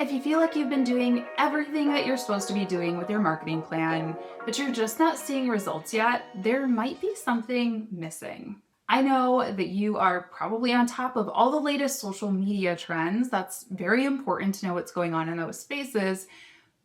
If you feel like you've been doing everything that you're supposed to be doing with your marketing plan, but you're just not seeing results yet, there might be something missing. I know that you are probably on top of all the latest social media trends. That's very important to know what's going on in those spaces,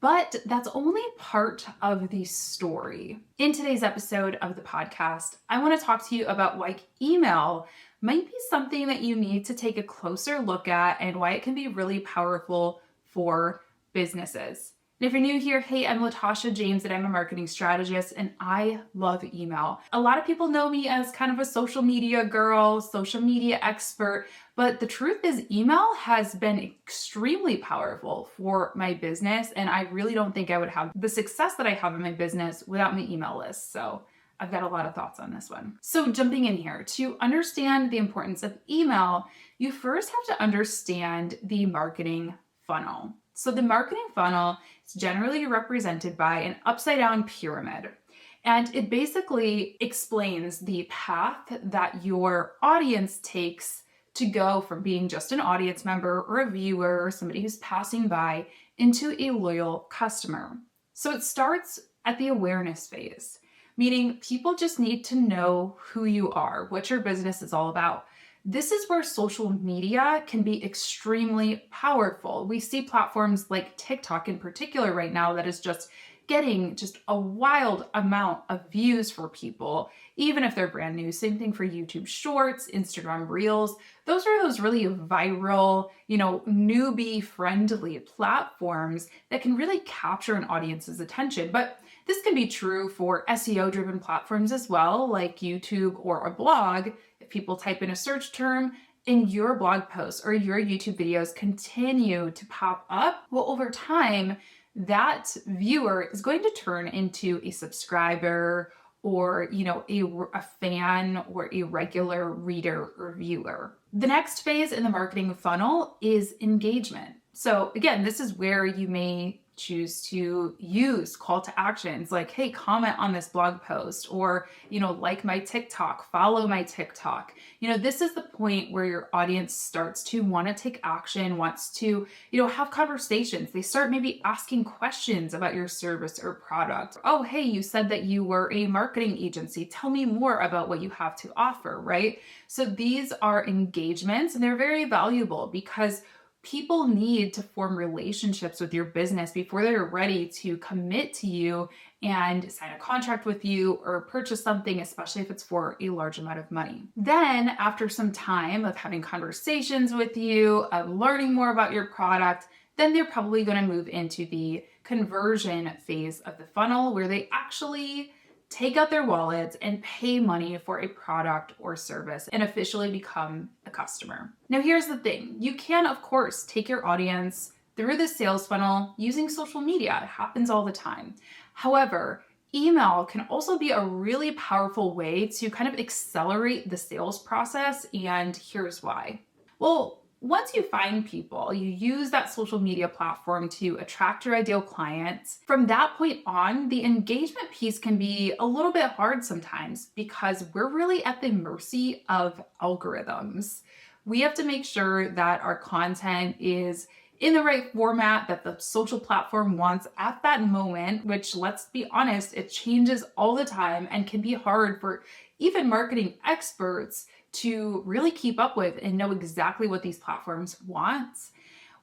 but that's only part of the story. In today's episode of the podcast, I want to talk to you about why email might be something that you need to take a closer look at and why it can be really powerful for businesses. And if you're new here, hey, I'm Latasha James and I'm a marketing strategist and I love email. A lot of people know me as kind of a social media girl, social media expert, but the truth is email has been extremely powerful for my business and I really don't think I would have the success that I have in my business without my email list. So I've got a lot of thoughts on this one. So jumping in here, to understand the importance of email, you first have to understand the marketing funnel. So the marketing funnel is generally represented by an upside down pyramid. And it basically explains the path that your audience takes to go from being just an audience member or a viewer or somebody who's passing by into a loyal customer. So it starts at the awareness phase, meaning people just need to know who you are, what your business is all about. This is where social media can be extremely powerful. We see platforms like TikTok in particular right now that is just getting just a wild amount of views for people, even if they're brand new. Same thing for YouTube Shorts, Instagram Reels. Those are those really viral, newbie friendly platforms that can really capture an audience's attention. But this can be true for SEO driven platforms as well, like YouTube or a blog. If people type in a search term and your blog posts or your YouTube videos continue to pop up, well, over time, that viewer is going to turn into a subscriber or, a fan or a regular reader or viewer. The next phase in the marketing funnel is engagement. So again, this is where you may choose to use call to actions like, hey, comment on this blog post, or, like my TikTok, follow my TikTok. This is the point where your audience starts to want to take action, wants to, have conversations. They start maybe asking questions about your service or product. Oh, hey, you said that you were a marketing agency. Tell me more about what you have to offer, right? So these are engagements and they're very valuable because people need to form relationships with your business before they're ready to commit to you and sign a contract with you or purchase something, especially if it's for a large amount of money. Then after some time of having conversations with you, of learning more about your product, then they're probably going to move into the conversion phase of the funnel where they actually take out their wallets and pay money for a product or service and officially become a customer. Now, here's the thing. You can, of course, take your audience through the sales funnel using social media. It happens all the time. However, email can also be a really powerful way to kind of accelerate the sales process, and here's why. Well, once you find people, you use that social media platform to attract your ideal clients. From that point on, the engagement piece can be a little bit hard sometimes because we're really at the mercy of algorithms. We have to make sure that our content is in the right format that the social platform wants at that moment, which, let's be honest, it changes all the time and can be hard for even marketing experts to really keep up with and know exactly what these platforms want.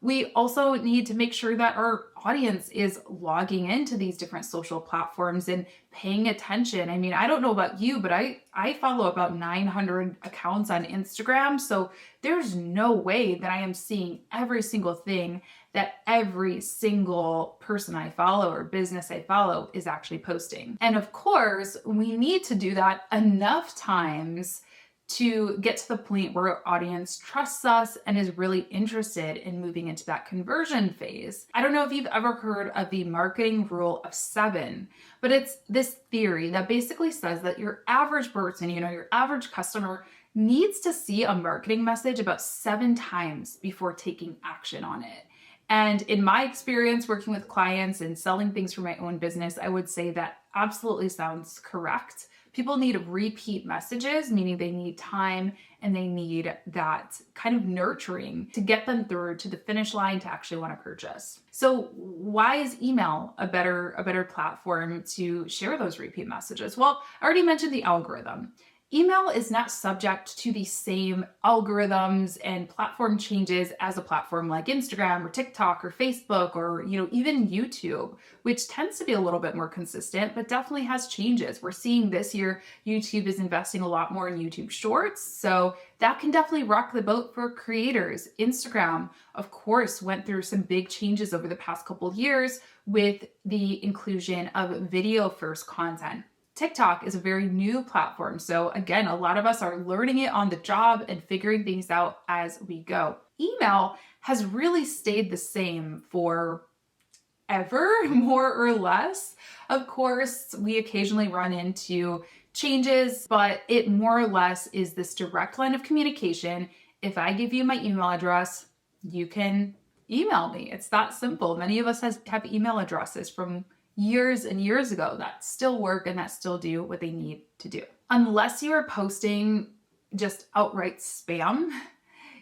We also need to make sure that our audience is logging into these different social platforms and paying attention. I mean, I don't know about you, but I follow about 900 accounts on Instagram. So there's no way that I am seeing every single thing that every single person I follow or business I follow is actually posting. And of course, we need to do that enough times to get to the point where our audience trusts us and is really interested in moving into that conversion phase. I don't know if you've ever heard of the marketing rule of 7, but it's this theory that basically says that your average person, your average customer needs to see a marketing message about 7 times before taking action on it. And in my experience working with clients and selling things for my own business, I would say that absolutely sounds correct. People need repeat messages, meaning they need time and they need that kind of nurturing to get them through to the finish line to actually want to purchase. So why is email a better platform to share those repeat messages? Well, I already mentioned the algorithm. Email is not subject to the same algorithms and platform changes as a platform like Instagram or TikTok or Facebook or, even YouTube, which tends to be a little bit more consistent, but definitely has changes. We're seeing this year, YouTube is investing a lot more in YouTube Shorts. So that can definitely rock the boat for creators. Instagram, of course, went through some big changes over the past couple of years with the inclusion of video first content. TikTok is a very new platform. So again, a lot of us are learning it on the job and figuring things out as we go. Email has really stayed the same for ever, more or less. Of course, we occasionally run into changes, but it more or less is this direct line of communication. If I give you my email address, you can email me. It's that simple. Many of us have email addresses from years and years ago that still work and that still do what they need to do. Unless you are posting just outright spam,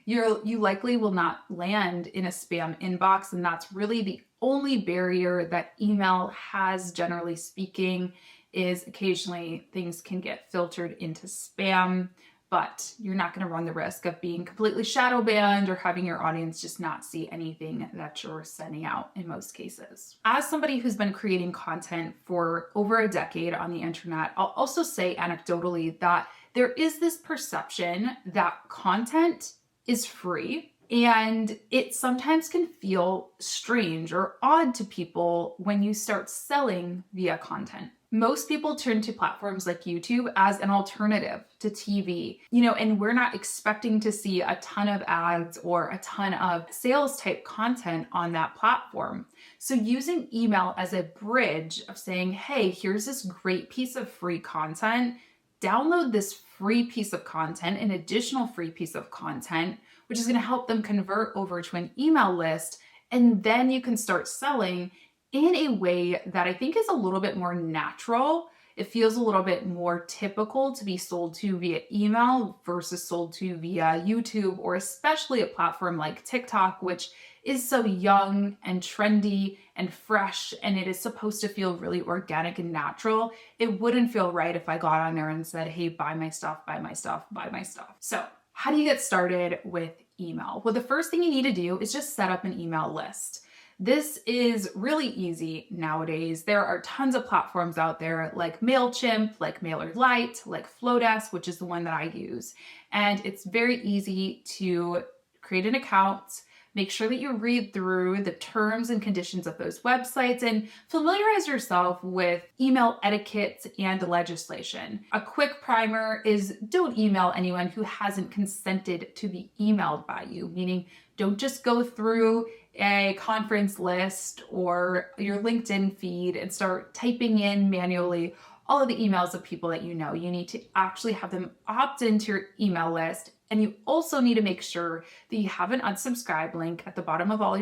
you likely will not land in a spam inbox, and that's really the only barrier that email has, generally speaking, is occasionally things can get filtered into spam, but you're not going to run the risk of being completely shadow banned or having your audience just not see anything that you're sending out in most cases. As somebody who's been creating content for over a decade on the internet, I'll also say anecdotally that there is this perception that content is free, and it sometimes can feel strange or odd to people when you start selling via content. Most people turn to platforms like YouTube as an alternative to TV, and we're not expecting to see a ton of ads or a ton of sales type content on that platform. So using email as a bridge of saying, hey, here's this great piece of free content, download this free piece of content, an additional free piece of content, which is going to help them convert over to an email list. And then you can start selling in a way that I think is a little bit more natural. It feels a little bit more typical to be sold to via email versus sold to via YouTube, or especially a platform like TikTok, which is so young and trendy and fresh, and it is supposed to feel really organic and natural. It wouldn't feel right if I got on there and said, hey, buy my stuff, buy my stuff, buy my stuff. So how do you get started with email? Well, the first thing you need to do is just set up an email list. This is really easy nowadays. There are tons of platforms out there like MailChimp, like MailerLite, like Flowdesk, which is the one that I use. And it's very easy to create an account, make sure that you read through the terms and conditions of those websites, and familiarize yourself with email etiquette and legislation. A quick primer is don't email anyone who hasn't consented to be emailed by you, meaning don't just go through a conference list or your LinkedIn feed and start typing in manually all of the emails of people that you know. You need to actually have them opt into your email list. And you also need to make sure that you have an unsubscribe link at the bottom of all of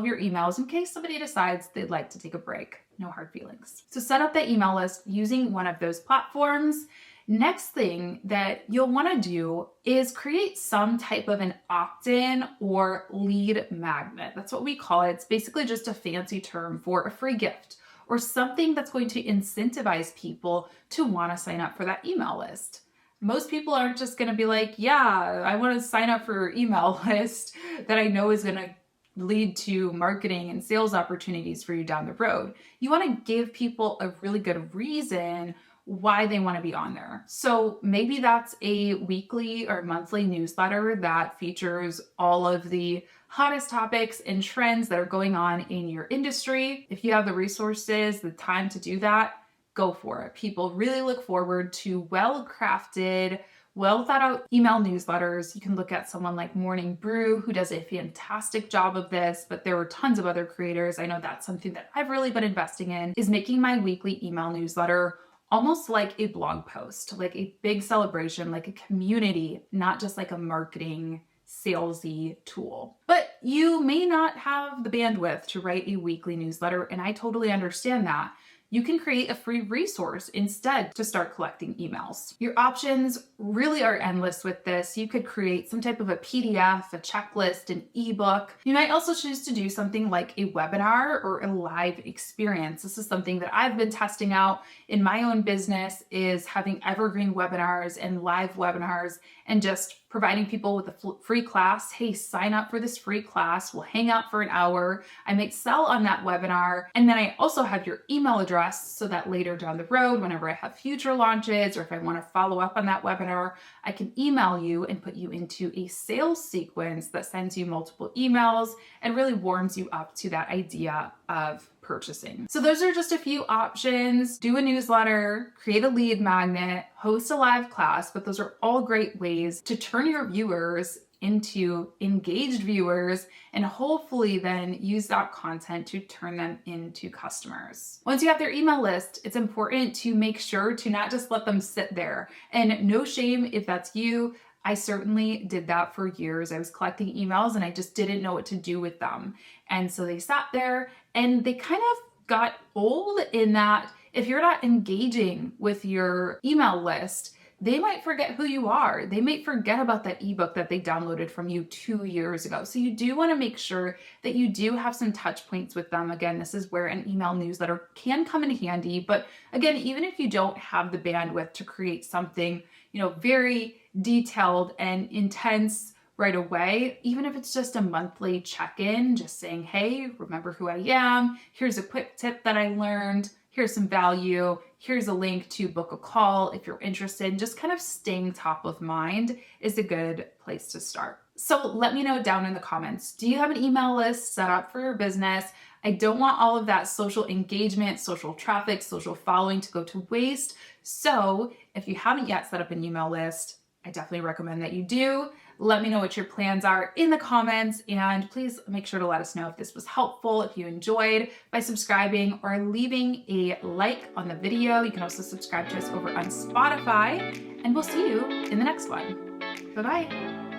your emails in case somebody decides they'd like to take a break. No hard feelings. So set up that email list using one of those platforms. Next thing that you'll want to do is create some type of an opt-in or lead magnet. That's what we call it. It's basically just a fancy term for a free gift or something that's going to incentivize people to want to sign up for that email list. Most people aren't just going to be like, yeah, I want to sign up for your email list that I know is going to lead to marketing and sales opportunities for you down the road. You want to give people a really good reason why they want to be on there. So maybe that's a weekly or monthly newsletter that features all of the hottest topics and trends that are going on in your industry. If you have the resources, the time to do that, go for it. People really look forward to well-crafted, well thought out email newsletters. You can look at someone like Morning Brew, who does a fantastic job of this, but there are tons of other creators. I know that's something that I've really been investing in, is making my weekly email newsletter almost like a blog post, like a big celebration, like a community, not just like a marketing salesy tool. But you may not have the bandwidth to write a weekly newsletter, and I totally understand that. you can create a free resource instead to start collecting emails. Your options really are endless with this. You could create some type of a PDF, a checklist, an ebook. You might also choose to do something like a webinar or a live experience. This is something that I've been testing out in my own business, is having evergreen webinars and live webinars and just providing people with a free class. Hey, sign up for this free class. We'll hang out for an hour. I might sell on that webinar. And then I also have your email address so that later down the road, whenever I have future launches or if I want to follow up on that webinar, I can email you and put you into a sales sequence that sends you multiple emails and really warms you up to that idea of purchasing. So those are just a few options. Do a newsletter, create a lead magnet, host a live class, but those are all great ways to turn your viewers into engaged viewers and hopefully then use that content to turn them into customers. Once you have their email list, it's important to make sure to not just let them sit there. And no shame if that's you. I certainly did that for years. I was collecting emails and I just didn't know what to do with them. And so they sat there and they kind of got old in that if you're not engaging with your email list, they might forget who you are. They might forget about that ebook that they downloaded from you 2 years ago. So you do want to make sure that you do have some touch points with them. Again, this is where an email newsletter can come in handy. But again, even if you don't have the bandwidth to create something, very detailed and intense right away, even if it's just a monthly check-in, just saying, hey, remember who I am. Here's a quick tip that I learned. Here's some value. Here's a link to book a call if you're interested. Just kind of staying top of mind is a good place to start. So let me know down in the comments, do you have an email list set up for your business? I don't want all of that social engagement, social traffic, social following to go to waste. So if you haven't yet set up an email list, I definitely recommend that you do. Let me know what your plans are in the comments, and please make sure to let us know if this was helpful, if you enjoyed, by subscribing or leaving a like on the video. You can also subscribe to us over on Spotify, and we'll see you in the next one. Bye-bye.